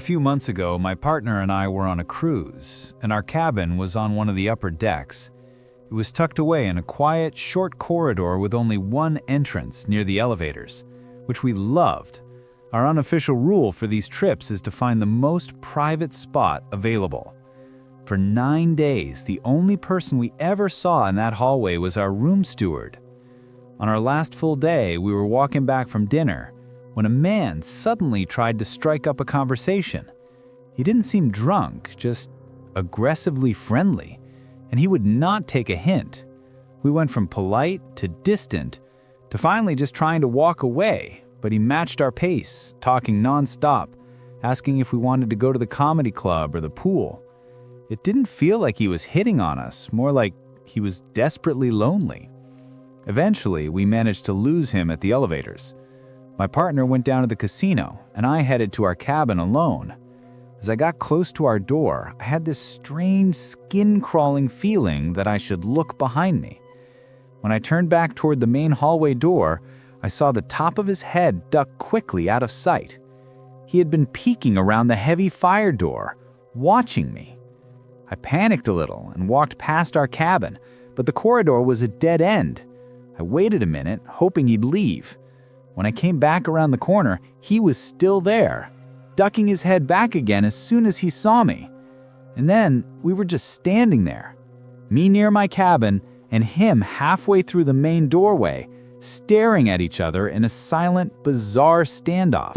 few months ago, my partner and I were on a cruise, and our cabin was on one of the upper decks. It was tucked away in a quiet, short corridor with only one entrance near the elevators, which we loved. Our unofficial rule for these trips is to find the most private spot available. For 9 days, the only person we ever saw in that hallway was our room steward. On our last full day, we were walking back from dinner when a man suddenly tried to strike up a conversation. He didn't seem drunk, just aggressively friendly, and he would not take a hint. We went from polite to distant to finally just trying to walk away, but he matched our pace, talking nonstop, asking if we wanted to go to the comedy club or the pool. It didn't feel like he was hitting on us, more like he was desperately lonely. Eventually, we managed to lose him at the elevators. My partner went down to the casino, and I headed to our cabin alone. As I got close to our door, I had this strange, skin-crawling feeling that I should look behind me. When I turned back toward the main hallway door, I saw the top of his head duck quickly out of sight. He had been peeking around the heavy fire door, watching me. I panicked a little and walked past our cabin, but the corridor was a dead end. I waited a minute, hoping he'd leave. When I came back around the corner, he was still there, ducking his head back again as soon as he saw me. And then we were just standing there, me near my cabin and him halfway through the main doorway, staring at each other in a silent, bizarre standoff.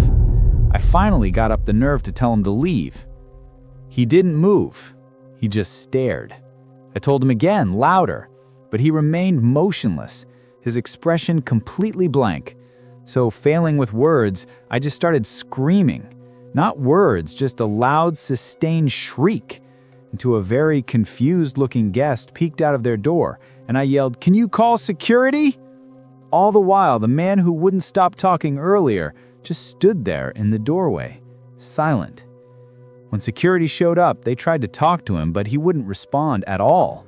I finally got up the nerve to tell him to leave. He didn't move. He just stared. I told him again, louder, but he remained motionless, his expression completely blank. So, failing with words, I just started screaming. Not words, just a loud, sustained shriek. Until a very confused-looking guest peeked out of their door, and I yelled, "Can you call security?" All the while, the man who wouldn't stop talking earlier just stood there in the doorway, silent. When security showed up, they tried to talk to him, but he wouldn't respond at all.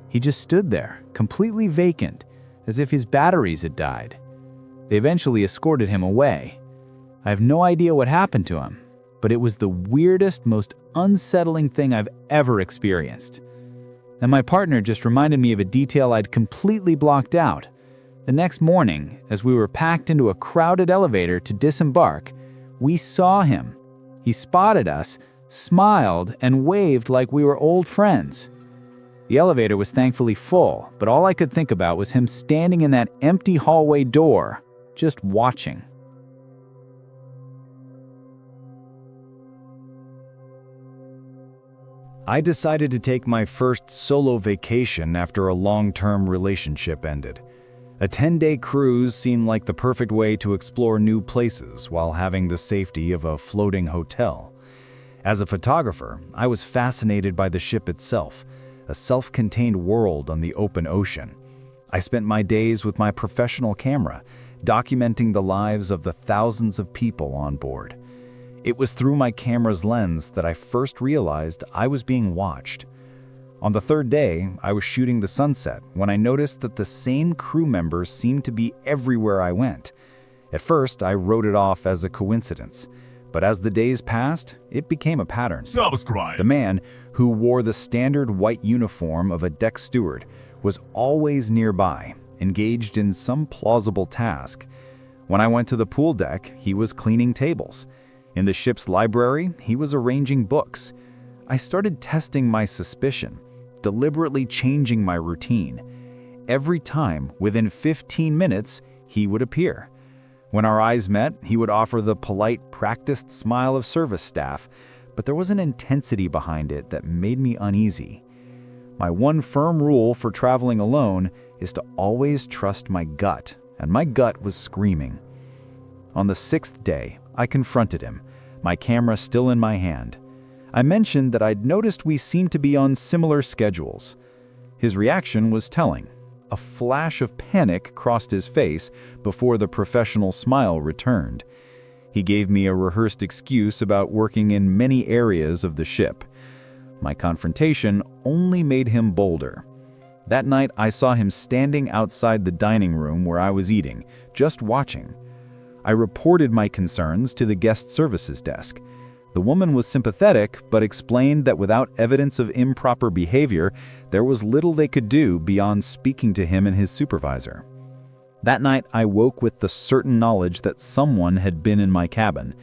He just stood there, completely vacant, as if his batteries had died. They eventually escorted him away. I have no idea what happened to him, but it was the weirdest, most unsettling thing I've ever experienced. And my partner just reminded me of a detail I'd completely blocked out. The next morning, as we were packed into a crowded elevator to disembark, we saw him. He spotted us, smiled, and waved like we were old friends. The elevator was thankfully full, but all I could think about was him standing in that empty hallway door, just watching. I decided to take my first solo vacation after a long-term relationship ended. A 10-day cruise seemed like the perfect way to explore new places while having the safety of a floating hotel. As a photographer, I was fascinated by the ship itself, a self-contained world on the open ocean. I spent my days with my professional camera, documenting the lives of the thousands of people on board. It was through my camera's lens that I first realized I was being watched. On the third day, I was shooting the sunset when I noticed that the same crew members seemed to be everywhere I went. At first, I wrote it off as a coincidence, but as the days passed, it became a pattern. Subscribe. The man, who wore the standard white uniform of a deck steward, was always nearby, engaged in some plausible task. When I went to the pool deck, he was cleaning tables. In the ship's library, he was arranging books. I started testing my suspicion, deliberately changing my routine. Every time, within 15 minutes, he would appear. When our eyes met, he would offer the polite, practiced smile of service staff, but there was an intensity behind it that made me uneasy. My one firm rule for traveling alone is to always trust my gut, and my gut was screaming. On the 6th day, I confronted him, my camera still in my hand. I mentioned that I'd noticed we seemed to be on similar schedules. His reaction was telling. A flash of panic crossed his face before the professional smile returned. He gave me a rehearsed excuse about working in many areas of the ship. My confrontation only made him bolder. That night, I saw him standing outside the dining room where I was eating, just watching. I reported my concerns to the guest services desk. The woman was sympathetic, but explained that without evidence of improper behavior, there was little they could do beyond speaking to him and his supervisor. That night, I woke with the certain knowledge that someone had been in my cabin.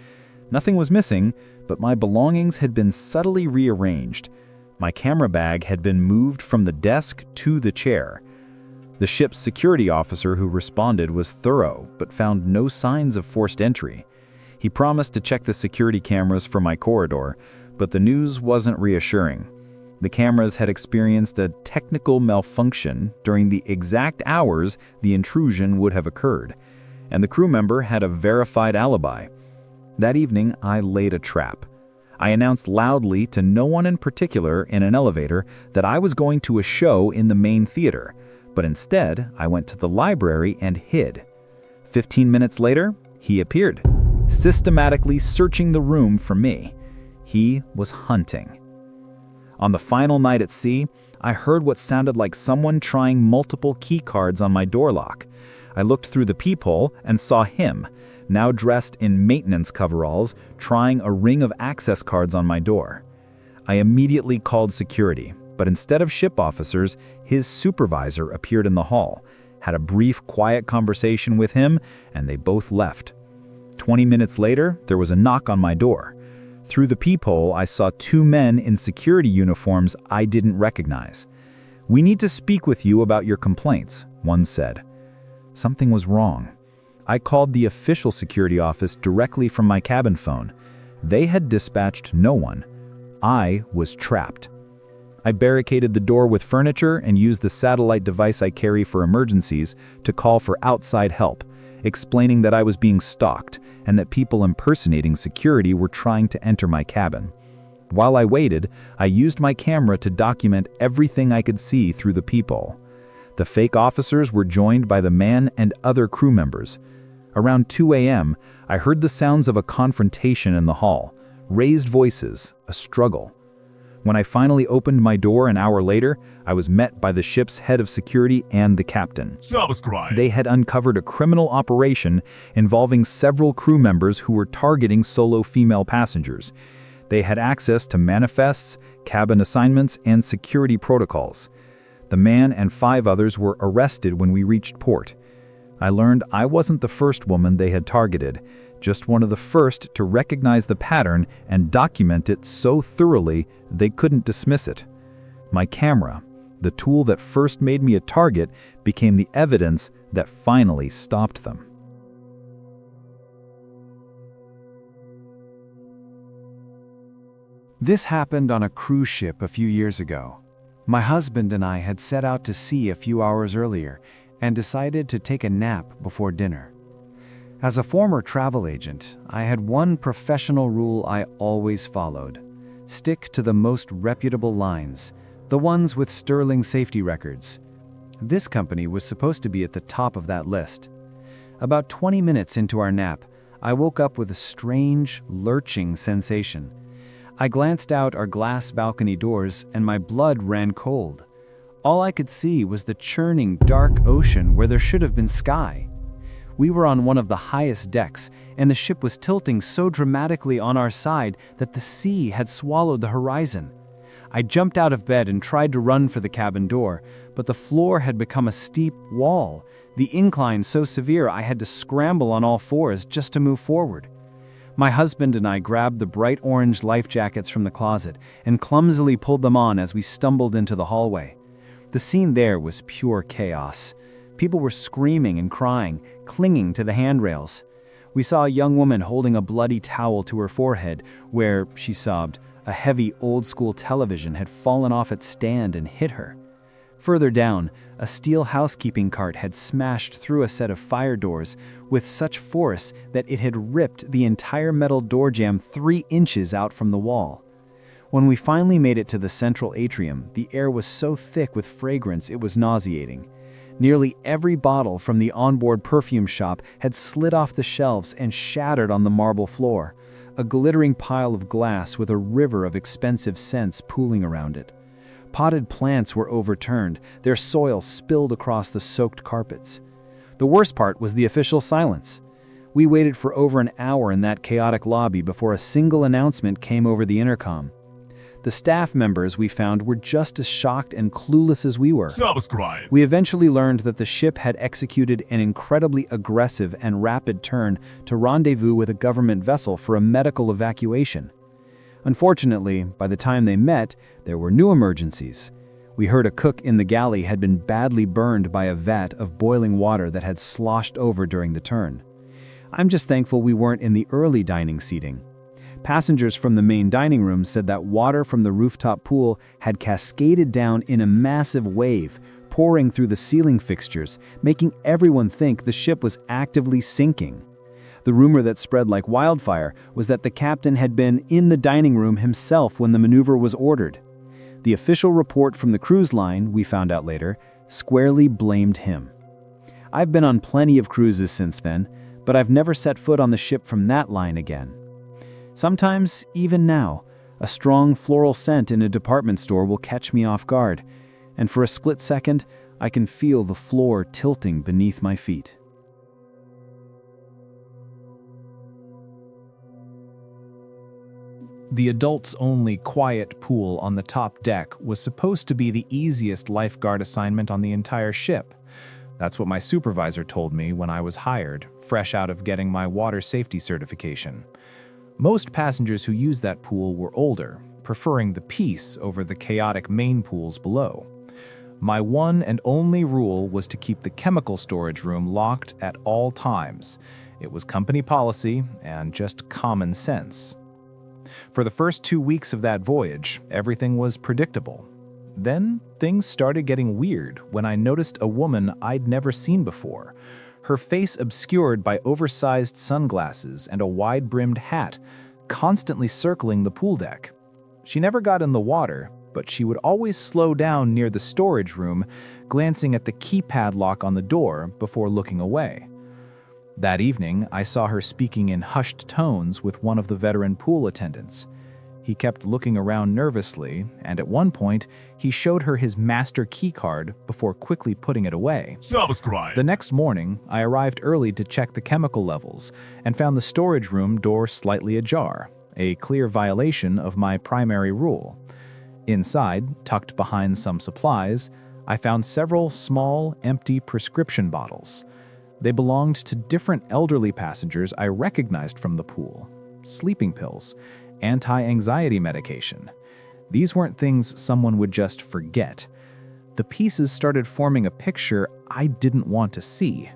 Nothing was missing, but my belongings had been subtly rearranged. My camera bag had been moved from the desk to the chair. The ship's security officer who responded was thorough, but found no signs of forced entry. He promised to check the security cameras for my corridor, but the news wasn't reassuring. The cameras had experienced a technical malfunction during the exact hours the intrusion would have occurred, and the crew member had a verified alibi. That evening, I laid a trap. I announced loudly to no one in particular in an elevator that I was going to a show in the main theater, but instead, I went to the library and hid. 15 minutes later, he appeared, systematically searching the room for me. He was hunting. On the final night at sea, I heard what sounded like someone trying multiple key cards on my door lock. I looked through the peephole and saw him, now dressed in maintenance coveralls, trying a ring of access cards on my door. I immediately called security, but instead of ship officers, his supervisor appeared in the hall, had a brief, quiet conversation with him, and they both left. 20 minutes later, there was a knock on my door. Through the peephole, I saw two men in security uniforms I didn't recognize. "We need to speak with you about your complaints," one said. Something was wrong. I called the official security office directly from my cabin phone. They had dispatched no one. I was trapped. I barricaded the door with furniture and used the satellite device I carry for emergencies to call for outside help, explaining that I was being stalked and that people impersonating security were trying to enter my cabin. While I waited, I used my camera to document everything I could see through the peephole. The fake officers were joined by the man and other crew members. Around 2 a.m., I heard the sounds of a confrontation in the hall, raised voices, a struggle. When I finally opened my door an hour later, I was met by the ship's head of security and the captain. Subscribe. They had uncovered a criminal operation involving several crew members who were targeting solo female passengers. They had access to manifests, cabin assignments, and security protocols. The man and 5 others were arrested when we reached port. I learned I wasn't the first woman they had targeted, just one of the first to recognize the pattern and document it so thoroughly they couldn't dismiss it. My camera, the tool that first made me a target, became the evidence that finally stopped them. This happened on a cruise ship a few years ago. My husband and I had set out to sea a few hours earlier and decided to take a nap before dinner. As a former travel agent, I had one professional rule I always followed: stick to the most reputable lines, the ones with sterling safety records. This company was supposed to be at the top of that list. About 20 minutes into our nap, I woke up with a strange, lurching sensation. I glanced out our glass balcony doors and my blood ran cold. All I could see was the churning, dark ocean where there should have been sky. We were on one of the highest decks, and the ship was tilting so dramatically on our side that the sea had swallowed the horizon. I jumped out of bed and tried to run for the cabin door, but the floor had become a steep wall, the incline so severe I had to scramble on all fours just to move forward. My husband and I grabbed the bright orange life jackets from the closet and clumsily pulled them on as we stumbled into the hallway. The scene there was pure chaos. People were screaming and crying, clinging to the handrails. We saw a young woman holding a bloody towel to her forehead where, she sobbed, a heavy old-school television had fallen off its stand and hit her. Further down, a steel housekeeping cart had smashed through a set of fire doors with such force that it had ripped the entire metal door jamb 3 inches out from the wall. When we finally made it to the central atrium, the air was so thick with fragrance it was nauseating. Nearly every bottle from the onboard perfume shop had slid off the shelves and shattered on the marble floor, a glittering pile of glass with a river of expensive scents pooling around it. Potted plants were overturned, their soil spilled across the soaked carpets. The worst part was the official silence. We waited for over an hour in that chaotic lobby before a single announcement came over the intercom. The staff members we found were just as shocked and clueless as we were. Subscribe. We eventually learned that the ship had executed an incredibly aggressive and rapid turn to rendezvous with a government vessel for a medical evacuation. Unfortunately, by the time they met, there were new emergencies. We heard a cook in the galley had been badly burned by a vat of boiling water that had sloshed over during the turn. I'm just thankful we weren't in the early dining seating. Passengers from the main dining room said that water from the rooftop pool had cascaded down in a massive wave, pouring through the ceiling fixtures, making everyone think the ship was actively sinking. The rumor that spread like wildfire was that the captain had been in the dining room himself when the maneuver was ordered. The official report from the cruise line, we found out later, squarely blamed him. I've been on plenty of cruises since then, but I've never set foot on the ship from that line again. Sometimes, even now, a strong floral scent in a department store will catch me off guard, and for a split second, I can feel the floor tilting beneath my feet. The adults-only quiet pool on the top deck was supposed to be the easiest lifeguard assignment on the entire ship. That's what my supervisor told me when I was hired, fresh out of getting my water safety certification. Most passengers who used that pool were older, preferring the peace over the chaotic main pools below. My one and only rule was to keep the chemical storage room locked at all times. It was company policy and just common sense. For the first 2 weeks of that voyage, everything was predictable. Then things started getting weird when I noticed a woman I'd never seen before, her face obscured by oversized sunglasses and a wide-brimmed hat, constantly circling the pool deck. She never got in the water, but she would always slow down near the storage room, glancing at the keypad lock on the door before looking away. That evening, I saw her speaking in hushed tones with one of the veteran pool attendants. He kept looking around nervously, and at one point, he showed her his master key card before quickly putting it away. Subscribe. The next morning, I arrived early to check the chemical levels and found the storage room door slightly ajar, a clear violation of my primary rule. Inside, tucked behind some supplies, I found several small, empty prescription bottles. They belonged to different elderly passengers I recognized from the pool. Sleeping pills, anti-anxiety medication. These weren't things someone would just forget. The pieces started forming a picture I didn't want to see.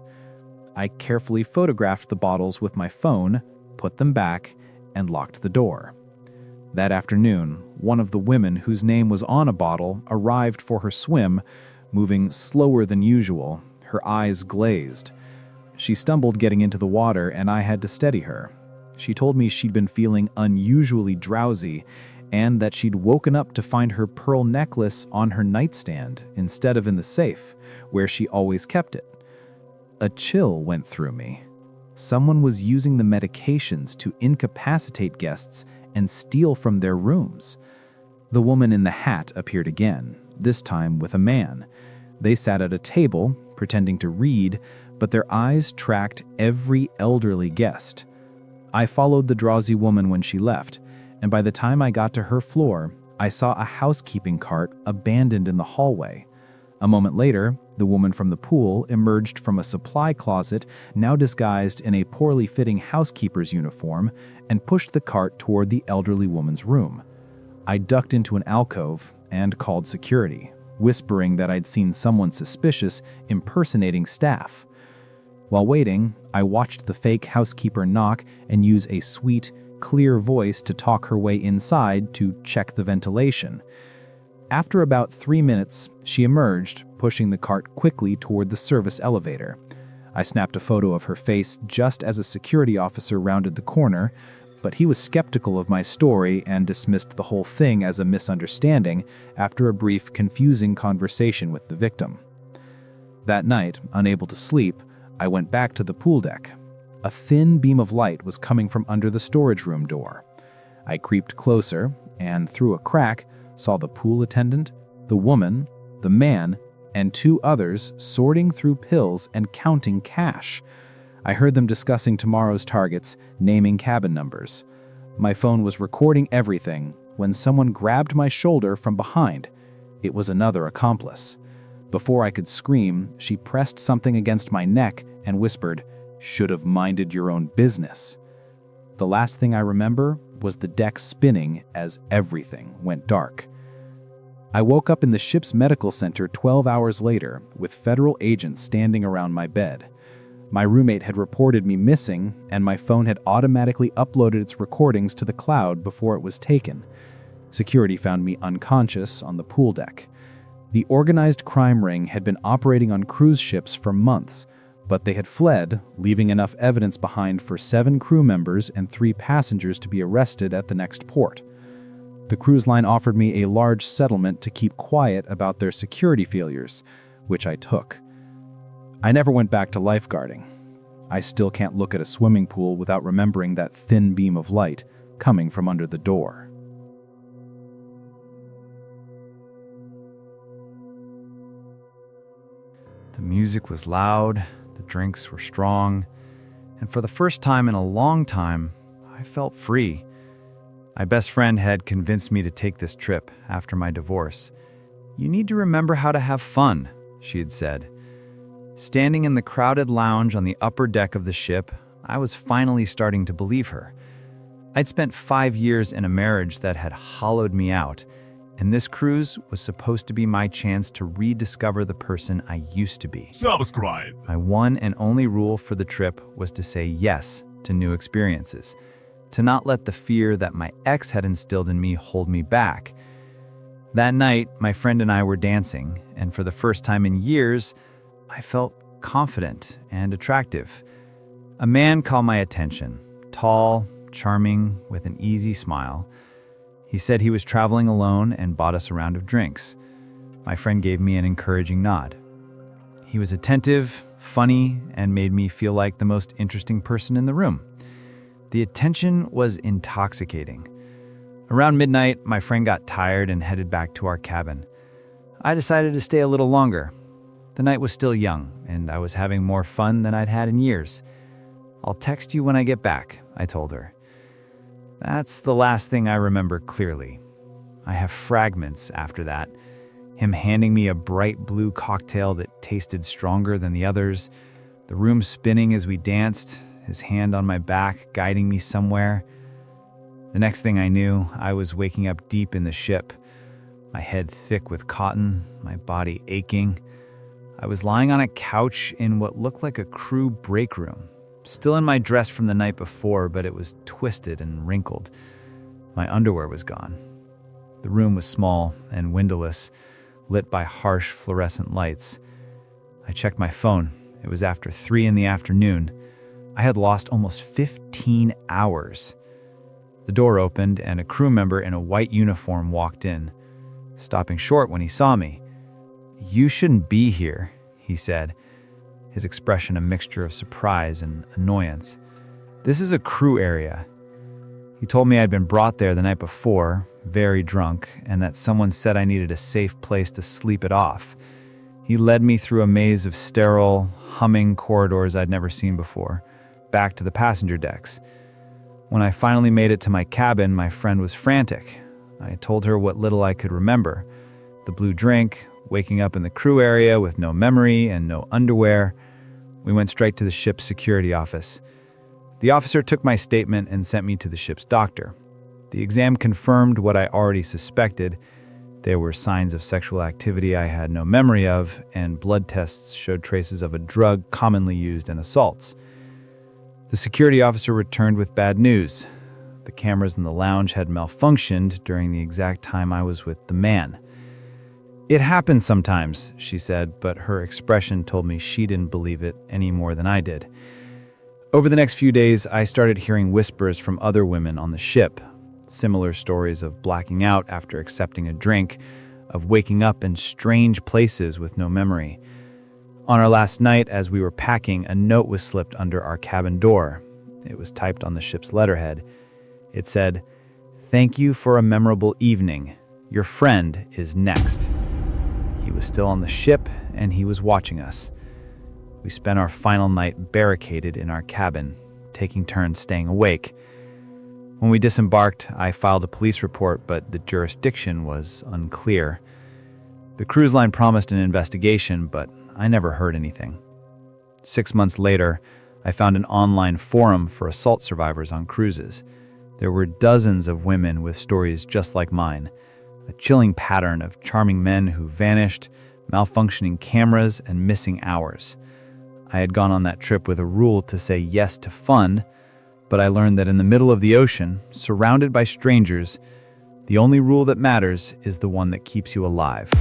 I carefully photographed the bottles with my phone, put them back, and locked the door. That afternoon, one of the women whose name was on a bottle arrived for her swim, moving slower than usual, her eyes glazed. She stumbled getting into the water, and I had to steady her. She told me she'd been feeling unusually drowsy and that she'd woken up to find her pearl necklace on her nightstand instead of in the safe, where she always kept it. A chill went through me. Someone was using the medications to incapacitate guests and steal from their rooms. The woman in the hat appeared again, this time with a man. They sat at a table, pretending to read, but their eyes tracked every elderly guest. I followed the drowsy woman when she left, and by the time I got to her floor, I saw a housekeeping cart abandoned in the hallway. A moment later, the woman from the pool emerged from a supply closet, now disguised in a poorly fitting housekeeper's uniform, and pushed the cart toward the elderly woman's room. I ducked into an alcove and called security, whispering that I'd seen someone suspicious impersonating staff. While waiting, I watched the fake housekeeper knock and use a sweet, clear voice to talk her way inside to check the ventilation. After about 3 minutes, she emerged, pushing the cart quickly toward the service elevator. I snapped a photo of her face just as a security officer rounded the corner, but he was skeptical of my story and dismissed the whole thing as a misunderstanding after a brief, confusing conversation with the victim. That night, unable to sleep, I went back to the pool deck. A thin beam of light was coming from under the storage room door. I creeped closer and, through a crack, saw the pool attendant, the woman, the man, and 2 others sorting through pills and counting cash. I heard them discussing tomorrow's targets, naming cabin numbers. My phone was recording everything when someone grabbed my shoulder from behind. It was another accomplice. Before I could scream, she pressed something against my neck and whispered, "Should have minded your own business." The last thing I remember was the deck spinning as everything went dark. I woke up in the ship's medical center 12 hours later with federal agents standing around my bed. My roommate had reported me missing, and my phone had automatically uploaded its recordings to the cloud before it was taken. Security found me unconscious on the pool deck. The organized crime ring had been operating on cruise ships for months, but they had fled, leaving enough evidence behind for 7 crew members and 3 passengers to be arrested at the next port. The cruise line offered me a large settlement to keep quiet about their security failures, which I took. I never went back to lifeguarding. I still can't look at a swimming pool without remembering that thin beam of light coming from under the door. The music was loud, the drinks were strong, and for the first time in a long time, I felt free. My best friend had convinced me to take this trip after my divorce. "You need to remember how to have fun," she had said. Standing in the crowded lounge on the upper deck of the ship, I was finally starting to believe her. I'd spent 5 years in a marriage that had hollowed me out, and this cruise was supposed to be my chance to rediscover the person I used to be. Subscribe. My one and only rule for the trip was to say yes to new experiences, to not let the fear that my ex had instilled in me hold me back. That night, my friend and I were dancing, and for the first time in years, I felt confident and attractive. A man caught my attention, tall, charming, with an easy smile. He said he was traveling alone and bought us a round of drinks. My friend gave me an encouraging nod. He was attentive, funny, and made me feel like the most interesting person in the room. The attention was intoxicating. Around midnight, my friend got tired and headed back to our cabin. I decided to stay a little longer. The night was still young, and I was having more fun than I'd had in years. "I'll text you when I get back," I told her. That's the last thing I remember clearly. I have fragments after that. Him handing me a bright blue cocktail that tasted stronger than the others, the room spinning as we danced, his hand on my back guiding me somewhere. The next thing I knew, I was waking up deep in the ship, my head thick with cotton, my body aching. I was lying on a couch in what looked like a crew break room, still in my dress from the night before, but it was twisted and wrinkled. My underwear was gone. The room was small and windowless, lit by harsh fluorescent lights. I checked my phone. It was after 3 in the afternoon. I had lost almost 15 hours. The door opened and a crew member in a white uniform walked in, stopping short when he saw me. "You shouldn't be here," he said, his expression a mixture of surprise and annoyance. "This is a crew area." He told me I'd been brought there the night before, very drunk, and that someone said I needed a safe place to sleep it off. He led me through a maze of sterile, humming corridors I'd never seen before, back to the passenger decks. When I finally made it to my cabin, my friend was frantic. I told her what little I could remember. The blue drink, waking up in the crew area with no memory and no underwear. We went straight to the ship's security office. The officer took my statement and sent me to the ship's doctor. The exam confirmed what I already suspected. There were signs of sexual activity I had no memory of, and blood tests showed traces of a drug commonly used in assaults. The security officer returned with bad news. The cameras in the lounge had malfunctioned during the exact time I was with the man. "It happens sometimes," she said, but her expression told me she didn't believe it any more than I did. Over the next few days, I started hearing whispers from other women on the ship, similar stories of blacking out after accepting a drink, of waking up in strange places with no memory. On our last night, as we were packing, a note was slipped under our cabin door. It was typed on the ship's letterhead. It said, "Thank you for a memorable evening. Your friend is next." He was still on the ship, and he was watching us. We spent our final night barricaded in our cabin, taking turns staying awake. When we disembarked, I filed a police report, but the jurisdiction was unclear. The cruise line promised an investigation, but I never heard anything. 6 months later, I found an online forum for assault survivors on cruises. There were dozens of women with stories just like mine, a chilling pattern of charming men who vanished, malfunctioning cameras, and missing hours. I had gone on that trip with a rule to say yes to fun, but I learned that in the middle of the ocean, surrounded by strangers, the only rule that matters is the one that keeps you alive.